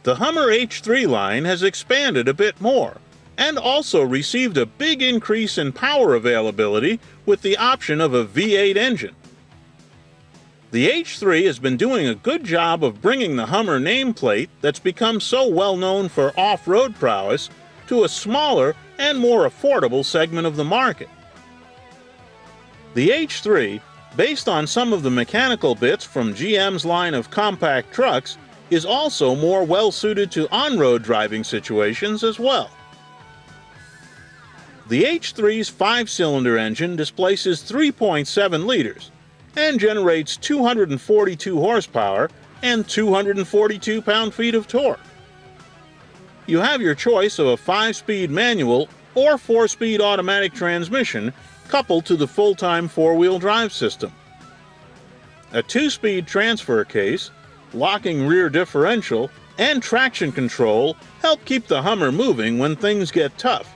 The Hummer H3 line has expanded a bit more, and also received a big increase in power availability with the option of a V8 engine. The H3 has been doing a good job of bringing the Hummer nameplate that's become so well known for off-road prowess to a smaller and more affordable segment of the market. The H3, based on some of the mechanical bits from GM's line of compact trucks, is also more well-suited to on-road driving situations as well. The H3's 5-cylinder engine displaces 3.7 liters and generates 242 horsepower and 242 pound-feet of torque. You have your choice of a 5-speed manual or 4-speed automatic transmission coupled to the full-time 4-wheel drive system. A 2-speed transfer case, locking rear differential, and traction control help keep the Hummer moving when things get tough.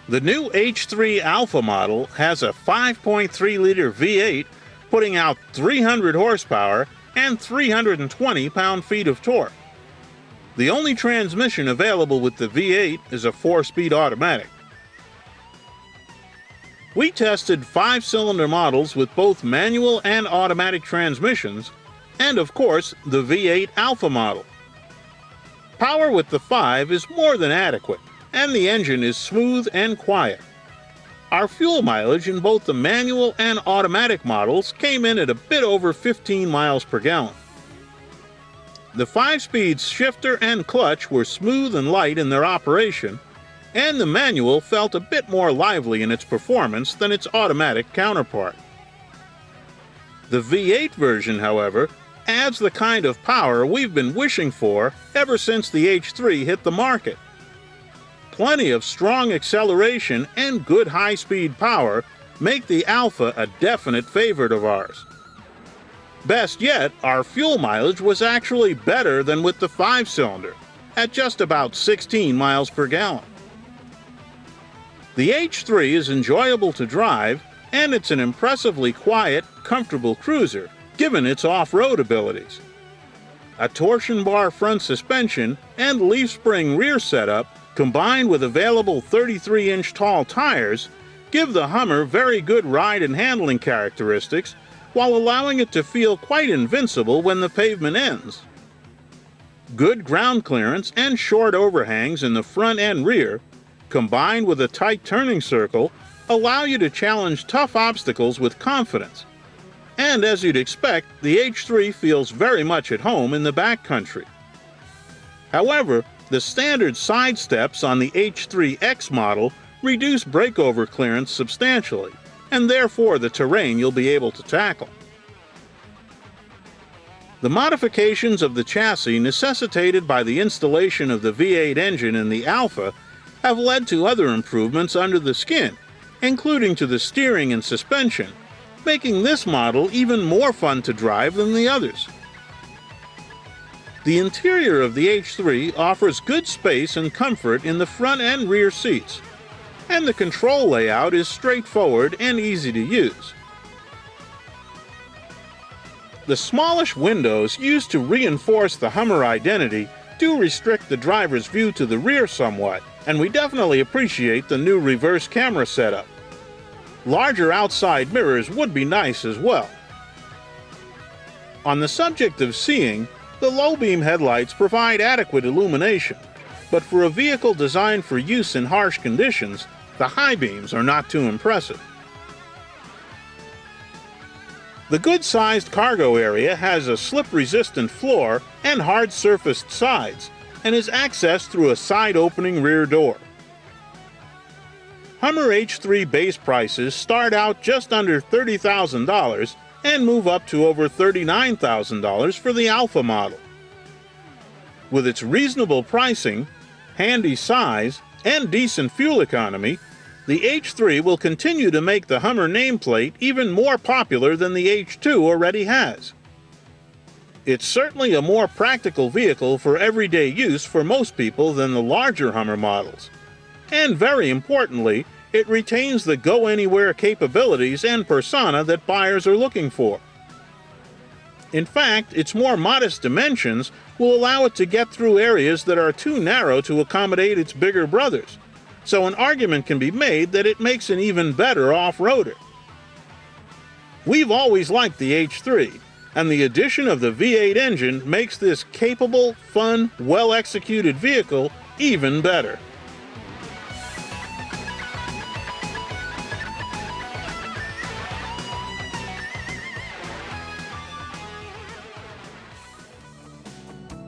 The new H3 Alpha model has a 5.3-liter V8 putting out 300 horsepower and 320 pound-feet of torque. The only transmission available with the V8 is a 4-speed automatic. We tested 5-cylinder models with both manual and automatic transmissions, and of course the V8 Alpha model. Power with the 5 is more than adequate, and the engine is smooth and quiet. Our fuel mileage in both the manual and automatic models came in at a bit over 15 miles per gallon. The 5-speed shifter and clutch were smooth and light in their operation, and the manual felt a bit more lively in its performance than its automatic counterpart. The V8 version, however, adds the kind of power we've been wishing for ever since the H3 hit the market. Plenty of strong acceleration and good high-speed power make the Alpha a definite favorite of ours. Best yet, our fuel mileage was actually better than with the 5-cylinder, at just about 16 miles per gallon. The H3 is enjoyable to drive, and it's an impressively quiet, comfortable cruiser, given its off-road abilities. A torsion bar front suspension and leaf spring rear setup, combined with available 33-inch tall tires, give the Hummer very good ride and handling characteristics while allowing it to feel quite invincible when the pavement ends. Good ground clearance and short overhangs in the front and rear, combined with a tight turning circle, allow you to challenge tough obstacles with confidence. And as you'd expect, the H3 feels very much at home in the backcountry. However, the standard side steps on the H3X model reduce breakover clearance substantially, and therefore the terrain you'll be able to tackle. The modifications of the chassis necessitated by the installation of the V8 engine in the Alpha have led to other improvements under the skin, including to the steering and suspension, making this model even more fun to drive than the others. The interior of the H3 offers good space and comfort in the front and rear seats, and the control layout is straightforward and easy to use. The smallish windows used to reinforce the Hummer identity do restrict the driver's view to the rear somewhat, and we definitely appreciate the new reverse camera setup. Larger outside mirrors would be nice as well. On the subject of seeing, the low-beam headlights provide adequate illumination, but for a vehicle designed for use in harsh conditions, the high beams are not too impressive. The good-sized cargo area has a slip-resistant floor and hard-surfaced sides, and is accessed through a side-opening rear door. Hummer H3 base prices start out just under $30,000 and move up to over $39,000 for the Alpha model. With its reasonable pricing, handy size, and decent fuel economy, the H3 will continue to make the Hummer nameplate even more popular than the H2 already has. It's certainly a more practical vehicle for everyday use for most people than the larger Hummer models. And very importantly, it retains the go-anywhere capabilities and persona that buyers are looking for. In fact, its more modest dimensions will allow it to get through areas that are too narrow to accommodate its bigger brothers, so an argument can be made that it makes an even better off-roader. We've always liked the H3, and the addition of the V8 engine makes this capable, fun, well-executed vehicle even better.